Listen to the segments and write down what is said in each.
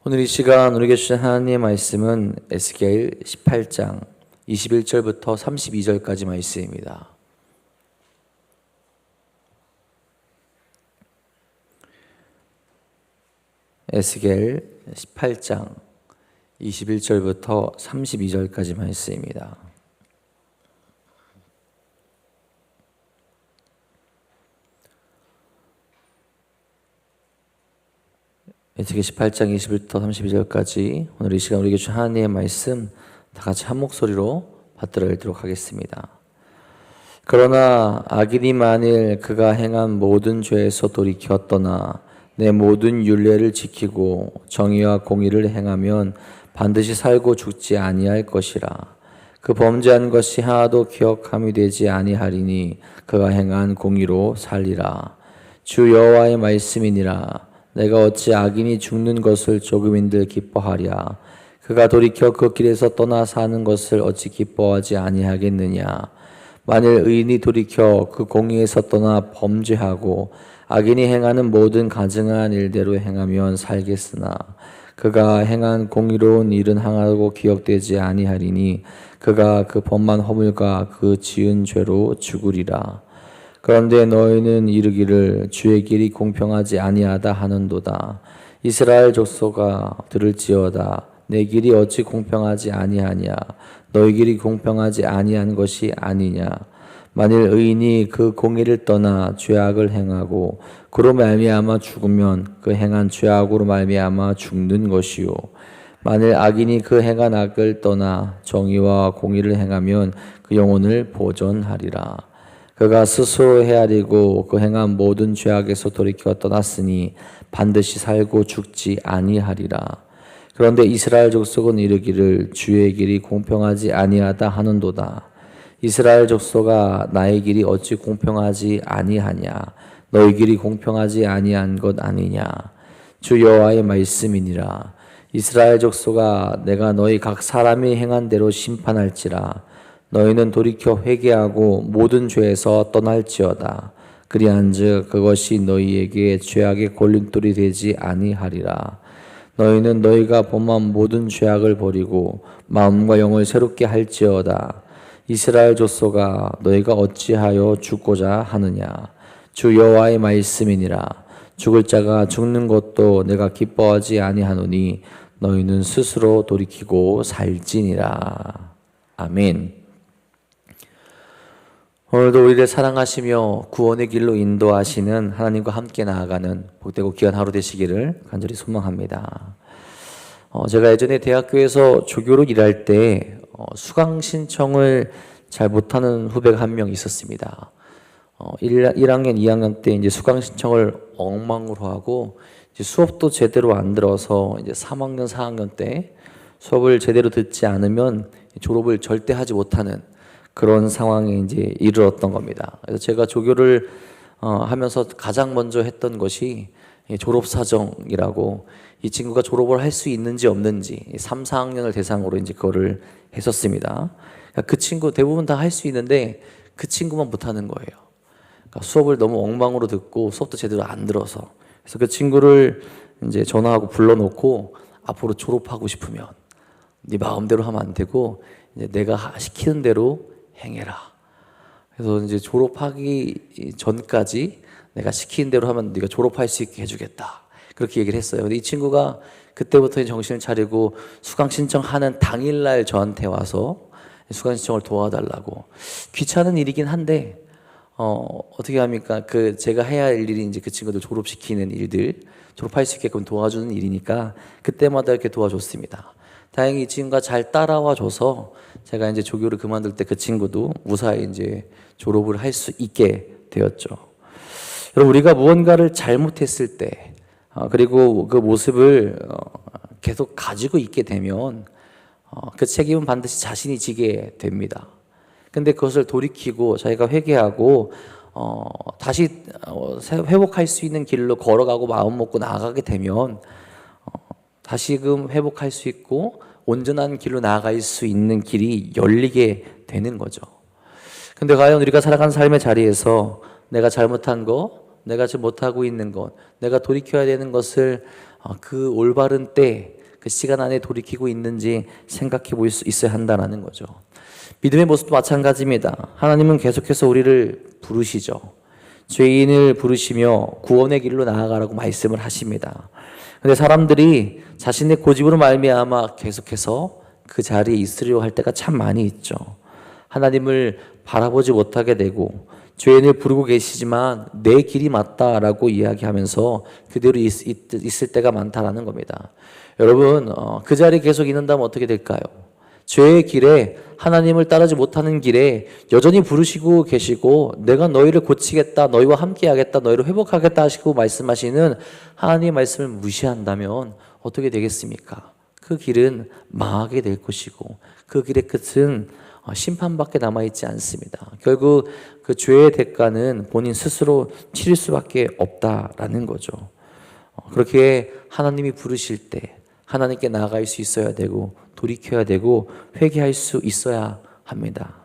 오늘 이 시간 우리에게 주신 하나님의 말씀은 에스겔 18장 21절부터 32절까지 말씀입니다. 에스겔 18장 21절부터 32절까지 말씀입니다. 에스겔 18장 21부터 32절까지 오늘 이 시간 우리에게 주신 하나님의 말씀 다 같이 한 목소리로 받들어 읽도록 하겠습니다. 그러나 악인이 만일 그가 행한 모든 죄에서 돌이켜 떠나 내 모든 율례를 지키고 정의와 공의를 행하면 반드시 살고 죽지 아니할 것이라. 그 범죄한 것이 하나도 기억함이 되지 아니하리니 그가 행한 공의로 살리라. 주 여호와의 말씀이니라. 내가 어찌 악인이 죽는 것을 조금인들 기뻐하랴. 그가 돌이켜 그 길에서 떠나 사는 것을 어찌 기뻐하지 아니하겠느냐. 만일 의인이 돌이켜 그 공의에서 떠나 범죄하고 악인이 행하는 모든 가증한 일대로 행하면 살겠으나 그가 행한 공의로운 일은 하나도 기억되지 아니하리니 그가 그 범한 허물과 그 지은 죄로 죽으리라. 그런데 너희는 이르기를 주의 길이 공평하지 아니하다 하는도다. 이스라엘 족속아 들을지어다. 내 길이 어찌 공평하지 아니하냐. 너희 길이 공평하지 아니한 것이 아니냐. 만일 의인이 그 공의를 떠나 죄악을 행하고 그로 말미암아 죽으면 그 행한 죄악으로 말미암아 죽는 것이요. 만일 악인이 그 행한 악을 떠나 정의와 공의를 행하면 그 영혼을 보존하리라. 그가 스스로 헤아리고 그 행한 모든 죄악에서 돌이켜 떠났으니 반드시 살고 죽지 아니하리라. 그런데 이스라엘 족속은 이르기를 주의 길이 공평하지 아니하다 하는도다. 이스라엘 족속아 나의 길이 어찌 공평하지 아니하냐. 너희 길이 공평하지 아니한 것 아니냐. 주 여호와의 말씀이니라. 이스라엘 족속아 내가 너희 각 사람이 행한 대로 심판할지라. 너희는 돌이켜 회개하고 모든 죄에서 떠날지어다. 그리한즉 그것이 너희에게 죄악의 걸림돌이 되지 아니하리라. 너희는 너희가 범한 모든 죄악을 버리고 마음과 영을 새롭게 할지어다. 이스라엘 족속아 너희가 어찌하여 죽고자 하느냐. 주 여호와의 말씀이니라. 죽을 자가 죽는 것도 내가 기뻐하지 아니하노니 너희는 스스로 돌이키고 살지니라. 아멘. 오늘도 우리를 사랑하시며 구원의 길로 인도하시는 하나님과 함께 나아가는 복되고 귀한 하루 되시기를 간절히 소망합니다. 제가 예전에 대학교에서 조교로 일할 때 수강 신청을 잘 못하는 후배가 한 명 있었습니다. 1학년, 2학년 때 이제 수강 신청을 엉망으로 하고 이제 수업도 제대로 안 들어서 이제 3학년, 4학년 때 수업을 제대로 듣지 않으면 졸업을 절대 하지 못하는 그런 상황에 이제 이르렀던 겁니다. 그래서 제가 조교를 하면서 가장 먼저 했던 것이 졸업사정이라고 이 친구가 졸업을 할 수 있는지 없는지 3, 4학년을 대상으로 이제 그거를 했었습니다. 그러니까 그 친구 대부분 다 할 수 있는데 그 친구만 못하는 거예요. 그러니까 수업을 너무 엉망으로 듣고 수업도 제대로 안 들어서 그래서 그 친구를 이제 전화하고 불러놓고 앞으로 졸업하고 싶으면 네 마음대로 하면 안 되고 이제 내가 시키는 대로 행해라. 그래서 이제 졸업하기 전까지 내가 시키는 대로 하면 네가 졸업할 수 있게 해주겠다. 그렇게 얘기를 했어요. 근데 이 친구가 그때부터 정신을 차리고 수강 신청하는 당일날 저한테 와서 수강 신청을 도와달라고. 귀찮은 일이긴 한데 어떻게 합니까? 그 제가 해야 할 일이 이제 그 친구들 졸업시키는 일들, 졸업할 수 있게끔 도와주는 일이니까 그때마다 이렇게 도와줬습니다. 다행히 이 친구가 잘 따라와 줘서 제가 이제 조교를 그만둘 때 그 친구도 무사히 이제 졸업을 할 수 있게 되었죠. 여러분, 우리가 무언가를 잘못했을 때 그리고 그 모습을 계속 가지고 있게 되면 그 책임은 반드시 자신이 지게 됩니다. 근데 그것을 돌이키고 자기가 회개하고 다시 회복할 수 있는 길로 걸어가고 마음 먹고 나아가게 되면 다시금 회복할 수 있고 온전한 길로 나아갈 수 있는 길이 열리게 되는 거죠. 근데 과연 우리가 살아가는 삶의 자리에서 내가 잘못한 거, 내가 지금 못하고 있는 것, 내가 돌이켜야 되는 것을 그 올바른 때, 그 시간 안에 돌이키고 있는지 생각해 볼 수 있어야 한다는 거죠. 믿음의 모습도 마찬가지입니다. 하나님은 계속해서 우리를 부르시죠. 죄인을 부르시며 구원의 길로 나아가라고 말씀을 하십니다. 근데 사람들이 자신의 고집으로 말미암아 계속해서 그 자리에 있으려 할 때가 참 많이 있죠. 하나님을 바라보지 못하게 되고 죄인을 부르고 계시지만 내 길이 맞다라고 이야기하면서 그대로 있을 때가 많다라는 겁니다. 여러분, 그 자리에 계속 있는다면 어떻게 될까요? 죄의 길에, 하나님을 따르지 못하는 길에 여전히 부르시고 계시고 내가 너희를 고치겠다, 너희와 함께하겠다, 너희를 회복하겠다 하시고 말씀하시는 하나님의 말씀을 무시한다면 어떻게 되겠습니까? 그 길은 망하게 될 것이고 그 길의 끝은 심판밖에 남아있지 않습니다. 결국 그 죄의 대가는 본인 스스로 치를 수밖에 없다라는 거죠. 그렇게 하나님이 부르실 때 하나님께 나아갈 수 있어야 되고 돌이켜야 되고 회개할 수 있어야 합니다.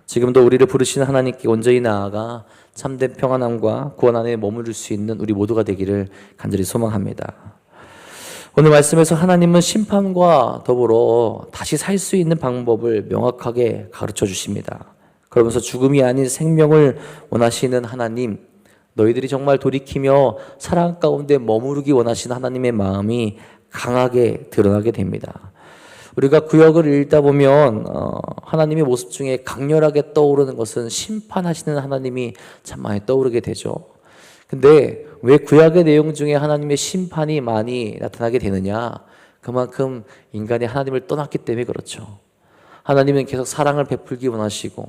지금도 우리를 부르시는 하나님께 온전히 나아가 참된 평안함과 구원 안에 머무를 수 있는 우리 모두가 되기를 간절히 소망합니다. 오늘 말씀에서 하나님은 심판과 더불어 다시 살 수 있는 방법을 명확하게 가르쳐 주십니다. 그러면서 죽음이 아닌 생명을 원하시는 하나님, 너희들이 정말 돌이키며 사랑 가운데 머무르기 원하시는 하나님의 마음이 강하게 드러나게 됩니다. 우리가 구역을 읽다 보면 하나님의 모습 중에 강렬하게 떠오르는 것은 심판하시는 하나님이 참 많이 떠오르게 되죠. 근데 왜 구약의 내용 중에 하나님의 심판이 많이 나타나게 되느냐? 그만큼 인간이 하나님을 떠났기 때문에 그렇죠. 하나님은 계속 사랑을 베풀기 원하시고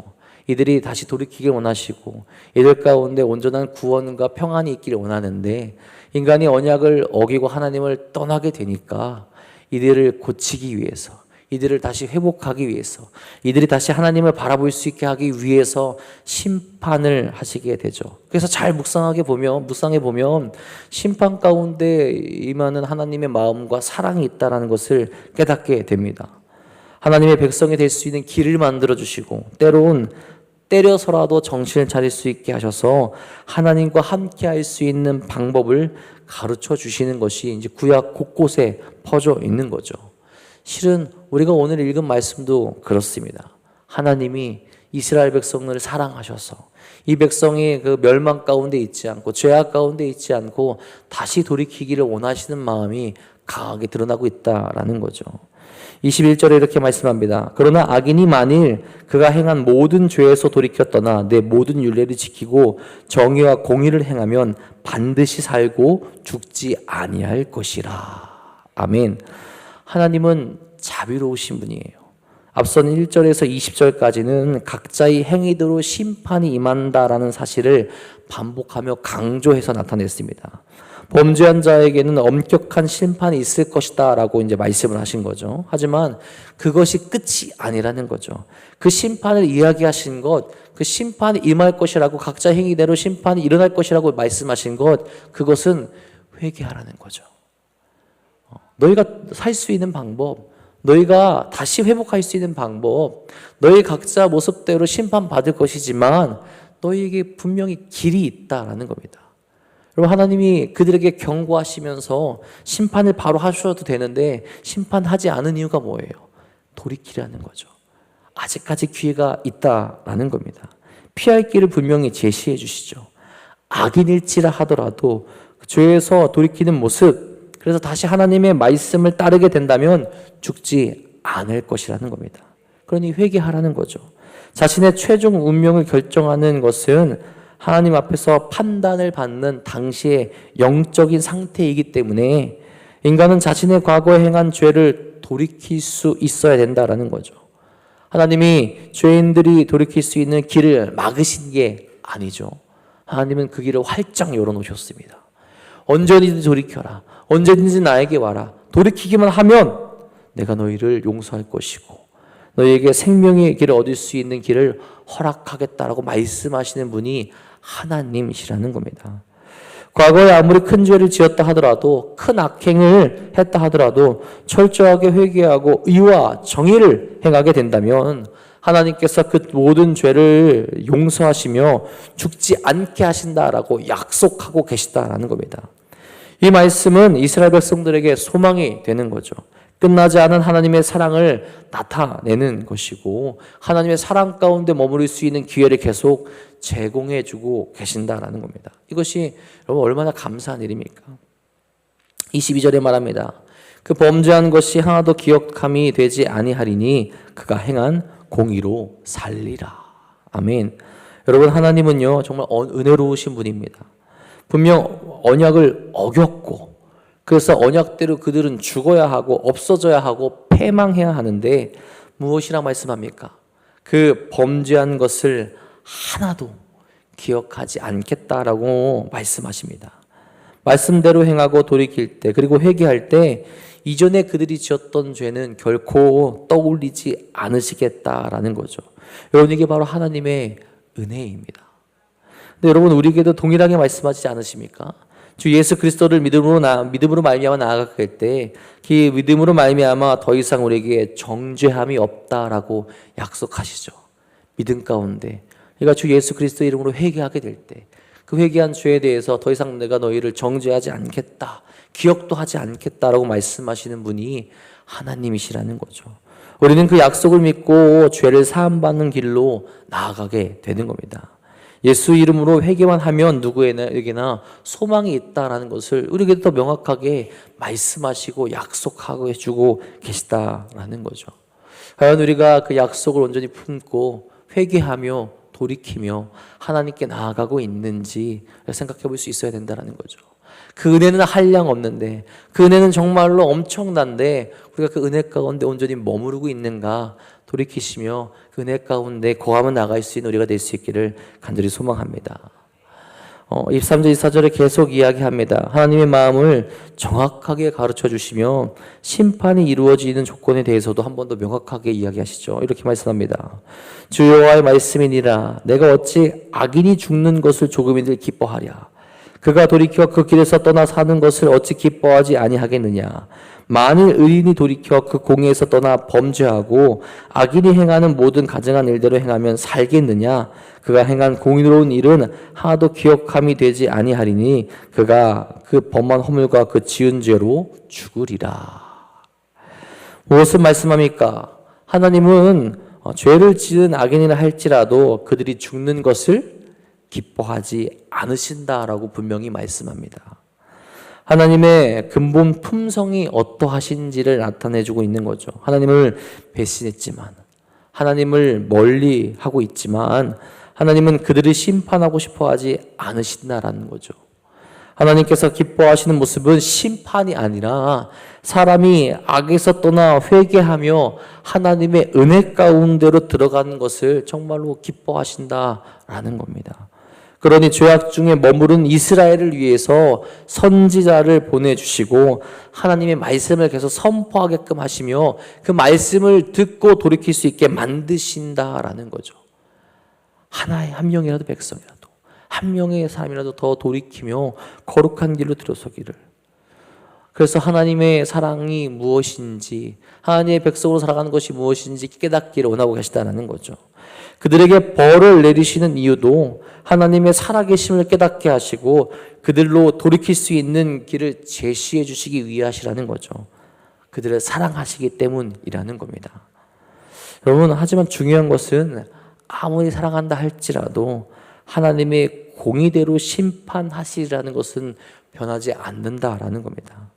이들이 다시 돌이키길 원하시고 이들 가운데 온전한 구원과 평안이 있기를 원하는데 인간이 언약을 어기고 하나님을 떠나게 되니까 이들을 고치기 위해서, 이들을 다시 회복하기 위해서, 이들이 다시 하나님을 바라볼 수 있게 하기 위해서 심판을 하시게 되죠. 그래서 잘 묵상해 보면 심판 가운데 임하는 하나님의 마음과 사랑이 있다는 것을 깨닫게 됩니다. 하나님의 백성이 될 수 있는 길을 만들어 주시고 때로는 때려서라도 정신을 차릴 수 있게 하셔서 하나님과 함께 할 수 있는 방법을 가르쳐 주시는 것이 이제 구약 곳곳에 퍼져 있는 거죠. 실은 우리가 오늘 읽은 말씀도 그렇습니다. 하나님이 이스라엘 백성을 사랑하셔서 이 백성이 그 멸망 가운데 있지 않고 죄악 가운데 있지 않고 다시 돌이키기를 원하시는 마음이 강하게 드러나고 있다라는 거죠. 21절에 이렇게 말씀합니다. 그러나 악인이 만일 그가 행한 모든 죄에서 돌이켜 떠나 내 모든 율례를 지키고 정의와 공의를 행하면 반드시 살고 죽지 아니할 것이라. 아멘. 하나님은 자비로우신 분이에요. 앞선 1절에서 20절까지는 각자의 행위대로 심판이 임한다라는 사실을 반복하며 강조해서 나타냈습니다. 범죄한 자에게는 엄격한 심판이 있을 것이다 라고 이제 말씀을 하신 거죠. 하지만 그것이 끝이 아니라는 거죠. 그 심판을 이야기하신 것, 그 심판이 임할 것이라고 각자 행위대로 심판이 일어날 것이라고 말씀하신 것, 그것은 회개하라는 거죠. 너희가 살 수 있는 방법, 너희가 다시 회복할 수 있는 방법, 너희 각자 모습대로 심판받을 것이지만 너희에게 분명히 길이 있다라는 겁니다. 여러분, 하나님이 그들에게 경고하시면서 심판을 바로 하셔도 되는데 심판하지 않은 이유가 뭐예요? 돌이키라는 거죠. 아직까지 기회가 있다라는 겁니다. 피할 길을 분명히 제시해 주시죠. 악인일지라 하더라도 죄에서 돌이키는 모습, 그래서 다시 하나님의 말씀을 따르게 된다면 죽지 않을 것이라는 겁니다. 그러니 회개하라는 거죠. 자신의 최종 운명을 결정하는 것은 하나님 앞에서 판단을 받는 당시의 영적인 상태이기 때문에 인간은 자신의 과거에 행한 죄를 돌이킬 수 있어야 된다라는 거죠. 하나님이 죄인들이 돌이킬 수 있는 길을 막으신 게 아니죠. 하나님은 그 길을 활짝 열어놓으셨습니다. 언제든지 돌이켜라. 언제든지 나에게 와라. 돌이키기만 하면 내가 너희를 용서할 것이고 너희에게 생명의 길을 얻을 수 있는 길을 허락하겠다라고 말씀하시는 분이 하나님이시라는 겁니다. 과거에 아무리 큰 죄를 지었다 하더라도, 큰 악행을 했다 하더라도 철저하게 회개하고 의와 정의를 행하게 된다면 하나님께서 그 모든 죄를 용서하시며 죽지 않게 하신다라고 약속하고 계시다라는 겁니다. 이 말씀은 이스라엘 백성들에게 소망이 되는 거죠. 끝나지 않은 하나님의 사랑을 나타내는 것이고 하나님의 사랑 가운데 머무를 수 있는 기회를 계속 제공해 주고 계신다라는 겁니다. 이것이 여러분 얼마나 감사한 일입니까? 22절에 말합니다. 그 범죄한 것이 하나도 기억함이 되지 아니하리니 그가 행한 공의로 살리라. 아멘. 여러분, 하나님은요 정말 은혜로우신 분입니다. 분명 언약을 어겼고 그래서 언약대로 그들은 죽어야 하고 없어져야 하고 패망해야 하는데 무엇이라 말씀합니까? 그 범죄한 것을 하나도 기억하지 않겠다라고 말씀하십니다. 말씀대로 행하고 돌이킬 때 그리고 회개할 때 이전에 그들이 지었던 죄는 결코 떠올리지 않으시겠다라는 거죠. 여러분, 이게 바로 하나님의 은혜입니다. 근데 여러분, 우리에게도 동일하게 말씀하시지 않으십니까? 주 예수 그리스도를 믿음으로 말미암아 나아갈 때 그 믿음으로 말미암아 더 이상 우리에게 정죄함이 없다라고 약속하시죠. 믿음 가운데 그러니까 주 예수 그리스도 이름으로 회개하게 될 때 그 회개한 죄에 대해서 더 이상 내가 너희를 정죄하지 않겠다, 기억도 하지 않겠다라고 말씀하시는 분이 하나님이시라는 거죠. 우리는 그 약속을 믿고 죄를 사함받는 길로 나아가게 되는 겁니다. 예수 이름으로 회개만 하면 누구에게나 소망이 있다라는 것을 우리에게 더 명확하게 말씀하시고 약속하고 해주고 계시다라는 거죠. 과연 우리가 그 약속을 온전히 품고 회개하며 돌이키며 하나님께 나아가고 있는지 생각해 볼 수 있어야 된다는 거죠. 그 은혜는 한량 없는데 그 은혜는 정말로 엄청난데 우리가 그 은혜 가운데 온전히 머무르고 있는가 돌이키시며 그 은혜 가운데 거하며 나갈 수 있는 우리가 될 수 있기를 간절히 소망합니다. 23절 24절에 계속 이야기합니다. 하나님의 마음을 정확하게 가르쳐 주시며 심판이 이루어지는 조건에 대해서도 한 번 더 명확하게 이야기하시죠. 이렇게 말씀합니다. 주 여호와의 말씀이니라 내가 어찌 악인이 죽는 것을 조금이들 기뻐하랴. 그가 돌이켜 그 길에서 떠나 사는 것을 어찌 기뻐하지 아니하겠느냐. 만일 의인이 돌이켜 그 공의에서 떠나 범죄하고 악인이 행하는 모든 가증한 일대로 행하면 살겠느냐. 그가 행한 공의로운 일은 하나도 기억함이 되지 아니하리니 그가 그 범한 허물과 그 지은 죄로 죽으리라. 무엇을 말씀합니까? 하나님은 죄를 지은 악인이라 할지라도 그들이 죽는 것을 기뻐하지 않으신다라고 분명히 말씀합니다. 하나님의 근본 품성이 어떠하신지를 나타내주고 있는 거죠. 하나님을 배신했지만, 하나님을 멀리 하고 있지만 하나님은 그들을 심판하고 싶어 하지 않으신다라는 거죠. 하나님께서 기뻐하시는 모습은 심판이 아니라 사람이 악에서 떠나 회개하며 하나님의 은혜 가운데로 들어가는 것을 정말로 기뻐하신다라는 겁니다. 그러니 죄악 중에 머무른 이스라엘을 위해서 선지자를 보내주시고 하나님의 말씀을 계속 선포하게끔 하시며 그 말씀을 듣고 돌이킬 수 있게 만드신다라는 거죠. 한 명이라도 백성이라도 한 명의 사람이라도 더 돌이키며 거룩한 길로 들어서기를. 그래서 하나님의 사랑이 무엇인지, 하나님의 백성으로 살아가는 것이 무엇인지 깨닫기를 원하고 계시다는 거죠. 그들에게 벌을 내리시는 이유도 하나님의 살아계심을 깨닫게 하시고 그들로 돌이킬 수 있는 길을 제시해 주시기 위하시라는 거죠. 그들을 사랑하시기 때문이라는 겁니다. 여러분, 하지만 중요한 것은 아무리 사랑한다 할지라도 하나님의 공의대로 심판하시리라는 것은 변하지 않는다라는 겁니다.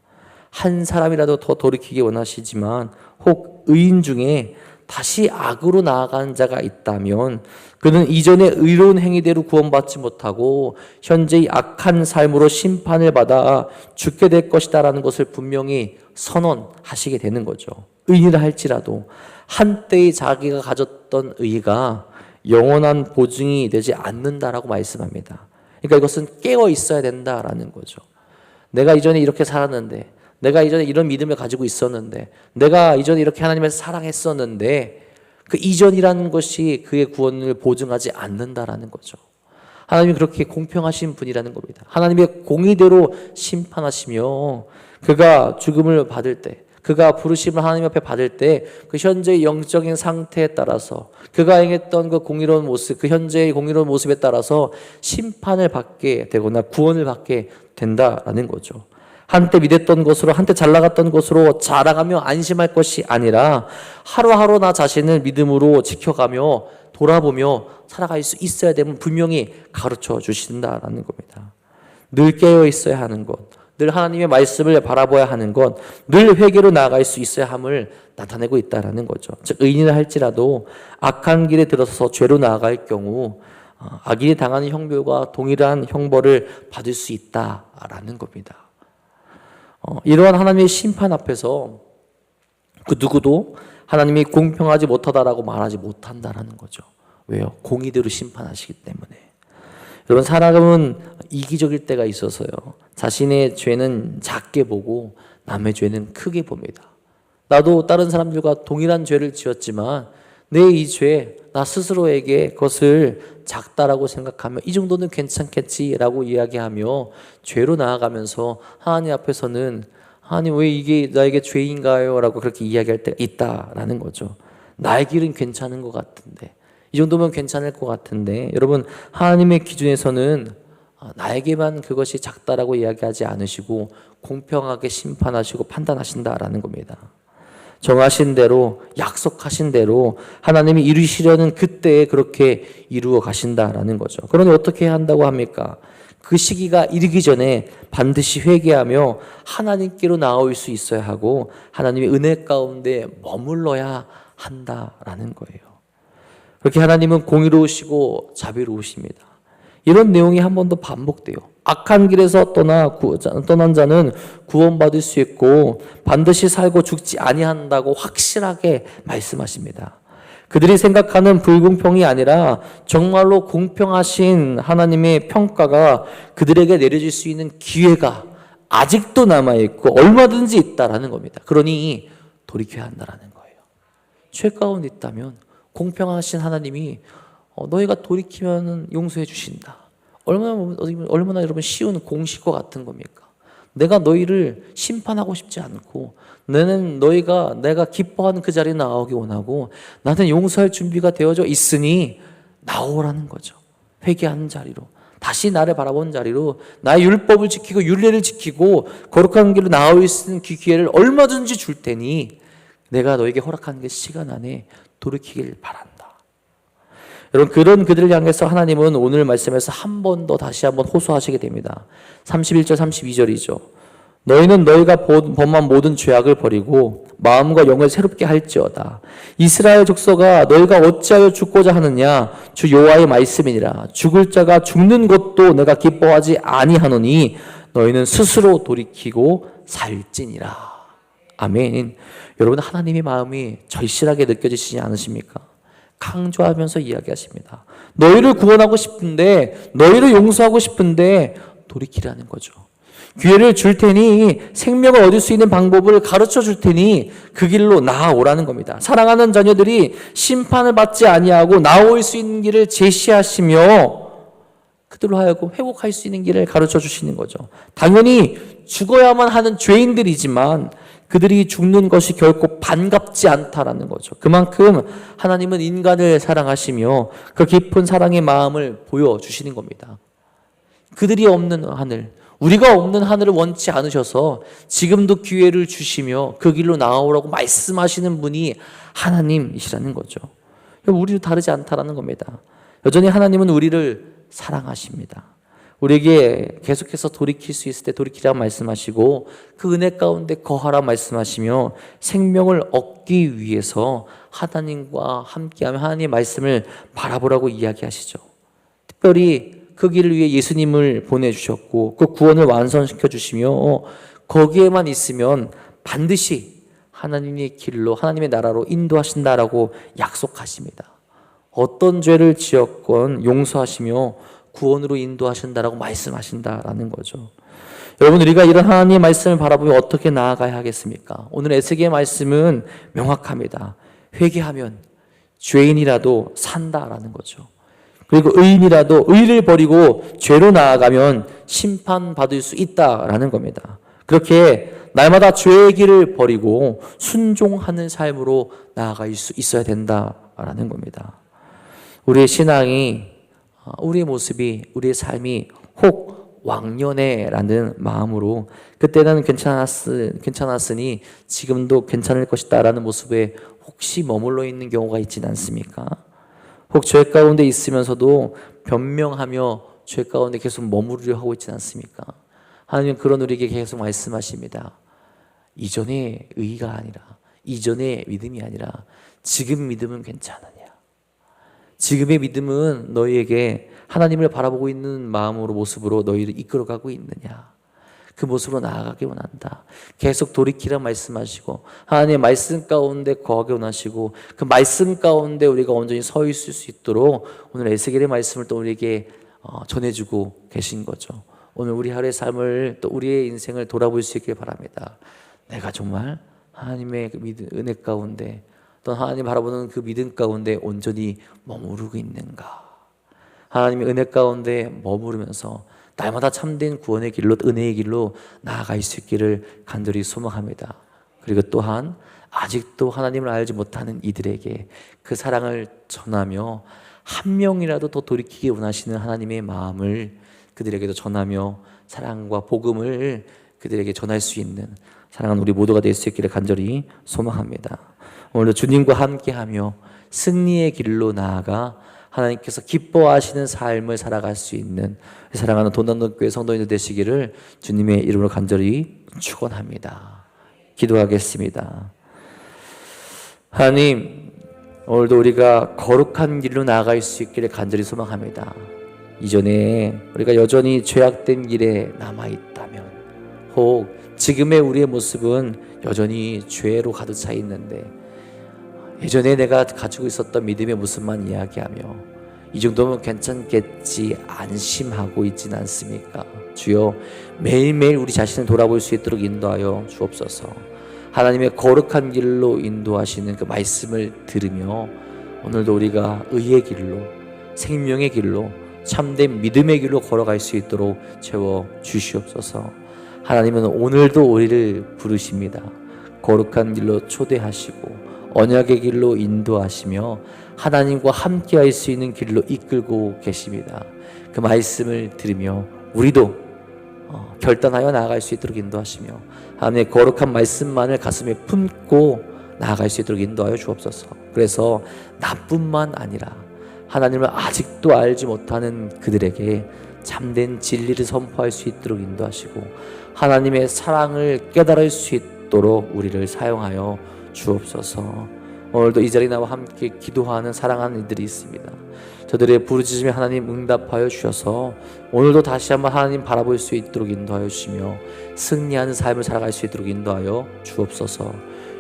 한 사람이라도 더 돌이키기 원하시지만 혹 의인 중에 다시 악으로 나아가는 자가 있다면 그는 이전의 의로운 행위대로 구원받지 못하고 현재의 악한 삶으로 심판을 받아 죽게 될 것이다라는 것을 분명히 선언하시게 되는 거죠. 의인이라 할지라도 한때의 자기가 가졌던 의가 영원한 보증이 되지 않는다라고 말씀합니다. 그러니까 이것은 깨어 있어야 된다라는 거죠. 내가 이전에 이렇게 살았는데, 내가 이전에 이런 믿음을 가지고 있었는데, 내가 이전에 이렇게 하나님을 사랑했었는데 그 이전이라는 것이 그의 구원을 보증하지 않는다라는 거죠. 하나님이 그렇게 공평하신 분이라는 겁니다. 하나님의 공의대로 심판하시며 그가 죽음을 받을 때, 그가 부르심을 하나님 앞에 받을 때 그 현재의 영적인 상태에 따라서 그가 행했던 그 공의로운 모습, 그 현재의 공의로운 모습에 따라서 심판을 받게 되거나 구원을 받게 된다라는 거죠. 한때 믿었던 것으로, 한때 잘 나갔던 것으로 자라가며 안심할 것이 아니라 하루하루 나 자신을 믿음으로 지켜가며 돌아보며 살아갈 수 있어야 됨을 분명히 가르쳐 주신다라는 겁니다. 늘 깨어 있어야 하는 것, 늘 하나님의 말씀을 바라봐야 하는 것, 늘 회개로 나아갈 수 있어야 함을 나타내고 있다라는 거죠. 즉 의인이라 할지라도 악한 길에 들어서서 죄로 나아갈 경우 악인이 당하는 형벌과 동일한 형벌을 받을 수 있다라는 겁니다. 이러한 하나님의 심판 앞에서 그 누구도 하나님이 공평하지 못하다라고 말하지 못한다라는 거죠. 왜요? 공의대로 심판하시기 때문에. 여러분, 사람은 이기적일 때가 있어서요, 자신의 죄는 작게 보고 남의 죄는 크게 봅니다. 나도 다른 사람들과 동일한 죄를 지었지만 내 이 죄, 나 스스로에게 그것을 작다라고 생각하며 이 정도는 괜찮겠지라고 이야기하며 죄로 나아가면서 하나님 앞에서는 하나님 왜 이게 나에게 죄인가요? 라고 그렇게 이야기할 때가 있다라는 거죠. 나의 길은 괜찮은 것 같은데, 이 정도면 괜찮을 것 같은데, 여러분 하나님의 기준에서는 나에게만 그것이 작다라고 이야기하지 않으시고 공평하게 심판하시고 판단하신다라는 겁니다. 정하신 대로, 약속하신 대로 하나님이 이루시려는 그때에 그렇게 이루어 가신다라는 거죠. 그러니 어떻게 해야 한다고 합니까? 그 시기가 이르기 전에 반드시 회개하며 하나님께로 나올 수 있어야 하고 하나님의 은혜 가운데 머물러야 한다라는 거예요. 그렇게 하나님은 공의로우시고 자비로우십니다. 이런 내용이 한 번 더 반복돼요. 악한 길에서 떠난 자는 구원받을 수 있고 반드시 살고 죽지 아니한다고 확실하게 말씀하십니다. 그들이 생각하는 불공평이 아니라 정말로 공평하신 하나님의 평가가 그들에게 내려질 수 있는 기회가 아직도 남아있고 얼마든지 있다라는 겁니다. 그러니 돌이켜야 한다라는 거예요. 죄 가운데 있다면 공평하신 하나님이 너희가 돌이키면 용서해 주신다. 얼마나 여러분 쉬운 공식과 같은 겁니까? 내가 너희를 심판하고 싶지 않고 내가 기뻐하는 그 자리에 나오기 원하고 나는 용서할 준비가 되어져 있으니 나오라는 거죠. 회개하는 자리로, 다시 나를 바라보는 자리로, 나의 율법을 지키고 율례를 지키고 거룩한 길로 나올 수 있는 그 기회를 얼마든지 줄 테니 내가 너에게 허락하는 그 시간 안에 돌이키길 바란다. 여러분, 그런 그들을 향해서 하나님은 오늘 말씀에서 한 번 더 다시 한번 호소하시게 됩니다. 31절 32절이죠. 너희는 너희가 범한 모든 죄악을 버리고 마음과 영을 새롭게 할지어다. 이스라엘 족속아, 너희가 어찌하여 죽고자 하느냐? 주 여호와의 말씀이니라. 죽을 자가 죽는 것도 내가 기뻐하지 아니하노니 너희는 스스로 돌이키고 살지니라. 아멘. 여러분, 하나님의 마음이 절실하게 느껴지시지 않으십니까? 강조하면서 이야기하십니다. 너희를 구원하고 싶은데, 너희를 용서하고 싶은데 돌이키라는 거죠. 기회를 줄 테니, 생명을 얻을 수 있는 방법을 가르쳐 줄 테니 그 길로 나아오라는 겁니다. 사랑하는 자녀들이 심판을 받지 아니하고 나올 수 있는 길을 제시하시며 그들로 하여금 회복할 수 있는 길을 가르쳐 주시는 거죠. 당연히 죽어야만 하는 죄인들이지만 그들이 죽는 것이 결코 반갑지 않다라는 거죠. 그만큼 하나님은 인간을 사랑하시며 그 깊은 사랑의 마음을 보여주시는 겁니다. 그들이 없는 하늘, 우리가 없는 하늘을 원치 않으셔서 지금도 기회를 주시며 그 길로 나아오라고 말씀하시는 분이 하나님이시라는 거죠. 우리도 다르지 않다라는 겁니다. 여전히 하나님은 우리를 사랑하십니다. 우리에게 계속해서 돌이킬 수 있을 때 돌이키라 말씀하시고 그 은혜 가운데 거하라 말씀하시며 생명을 얻기 위해서 하나님과 함께하며 하나님의 말씀을 바라보라고 이야기하시죠. 특별히 그 길을 위해 예수님을 보내주셨고 그 구원을 완성시켜 주시며 거기에만 있으면 반드시 하나님의 길로, 하나님의 나라로 인도하신다라고 약속하십니다. 어떤 죄를 지었건 용서하시며 구원으로 인도하신다라고 말씀하신다라는 거죠. 여러분, 우리가 이런 하나님의 말씀을 바라보며 어떻게 나아가야 하겠습니까? 오늘 에스겔의 말씀은 명확합니다. 회개하면 죄인이라도 산다라는 거죠. 그리고 의인이라도 의를 버리고 죄로 나아가면 심판받을 수 있다라는 겁니다. 그렇게 날마다 죄의 길을 버리고 순종하는 삶으로 나아갈 수 있어야 된다라는 겁니다. 우리의 신앙이, 우리의 모습이, 우리의 삶이 혹 왕년에라는 마음으로 그때는 괜찮았으니 지금도 괜찮을 것이다 라는 모습에 혹시 머물러 있는 경우가 있지는 않습니까? 혹 죄 가운데 있으면서도 변명하며 죄 가운데 계속 머무르려 하고 있지는 않습니까? 하나님은 그런 우리에게 계속 말씀하십니다. 이전의 의가 아니라, 이전의 믿음이 아니라 지금 믿음은 괜찮으냐? 지금의 믿음은 너희에게 하나님을 바라보고 있는 마음으로, 모습으로 너희를 이끌어가고 있느냐? 그 모습으로 나아가기 원한다. 계속 돌이키라 말씀하시고 하나님의 말씀 가운데 거하기 원하시고 그 말씀 가운데 우리가 온전히 서 있을 수 있도록 오늘 에스겔의 말씀을 또 우리에게 전해주고 계신 거죠. 오늘 우리 하루의 삶을 또 우리의 인생을 돌아볼 수 있길 바랍니다. 내가 정말 하나님의 그 은혜 가운데 또 하나님 바라보는 그 믿음 가운데 온전히 머무르고 있는가? 하나님의 은혜 가운데 머무르면서 날마다 참된 구원의 길로, 은혜의 길로 나아갈 수 있기를 간절히 소망합니다. 그리고 또한 아직도 하나님을 알지 못하는 이들에게 그 사랑을 전하며 한 명이라도 더 돌이키기 원하시는 하나님의 마음을 그들에게도 전하며 사랑과 복음을 그들에게 전할 수 있는 사랑하는 우리 모두가 될 수 있기를 간절히 소망합니다. 오늘도 주님과 함께하며 승리의 길로 나아가 하나님께서 기뻐하시는 삶을 살아갈 수 있는 사랑하는 돈단돈교회 성도님들 되시기를 주님의 이름으로 간절히 축원합니다. 기도하겠습니다. 하나님, 오늘도 우리가 거룩한 길로 나아갈 수 있기를 간절히 소망합니다. 이전에 우리가 여전히 죄악된 길에 남아있다면, 혹 지금의 우리의 모습은 여전히 죄로 가득 차 있는데 예전에 내가 가지고 있었던 믿음의 모습만 이야기하며 이 정도면 괜찮겠지 안심하고 있지는 않습니까? 주여, 매일매일 우리 자신을 돌아볼 수 있도록 인도하여 주옵소서. 하나님의 거룩한 길로 인도하시는 그 말씀을 들으며 오늘도 우리가 의의 길로, 생명의 길로, 참된 믿음의 길로 걸어갈 수 있도록 채워 주시옵소서. 하나님은 오늘도 우리를 부르십니다. 거룩한 길로 초대하시고 언약의 길로 인도하시며 하나님과 함께 할 수 있는 길로 이끌고 계십니다. 그 말씀을 들으며 우리도 결단하여 나아갈 수 있도록 인도하시며 하나님의 거룩한 말씀만을 가슴에 품고 나아갈 수 있도록 인도하여 주옵소서. 그래서 나뿐만 아니라 하나님을 아직도 알지 못하는 그들에게 참된 진리를 선포할 수 있도록 인도하시고 하나님의 사랑을 깨달을 수 있도록 우리를 사용하여 주옵소서. 오늘도 이 자리에 나와 함께 기도하는 사랑하는 이들이 있습니다. 저들의 부르짖음에 하나님 응답하여 주셔서 오늘도 다시 한번 하나님 바라볼 수 있도록 인도하여 주시며 승리하는 삶을 살아갈 수 있도록 인도하여 주옵소서.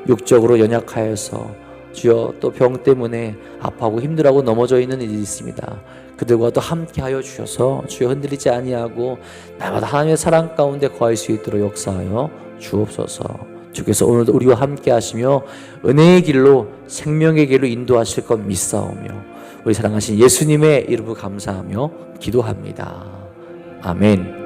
육적으로 연약하여서 주여 또 병 때문에 아파하고 힘들어하고 넘어져 있는 이들이 있습니다. 그들과도 함께하여 주셔서 주여 흔들리지 아니하고 날마다 하나님의 사랑 가운데 거할 수 있도록 역사하여 주옵소서. 주께서 오늘도 우리와 함께 하시며 은혜의 길로 생명의 길로 인도하실 것 믿사오며 우리 사랑하신 예수님의 이름으로 감사하며 기도합니다. 아멘.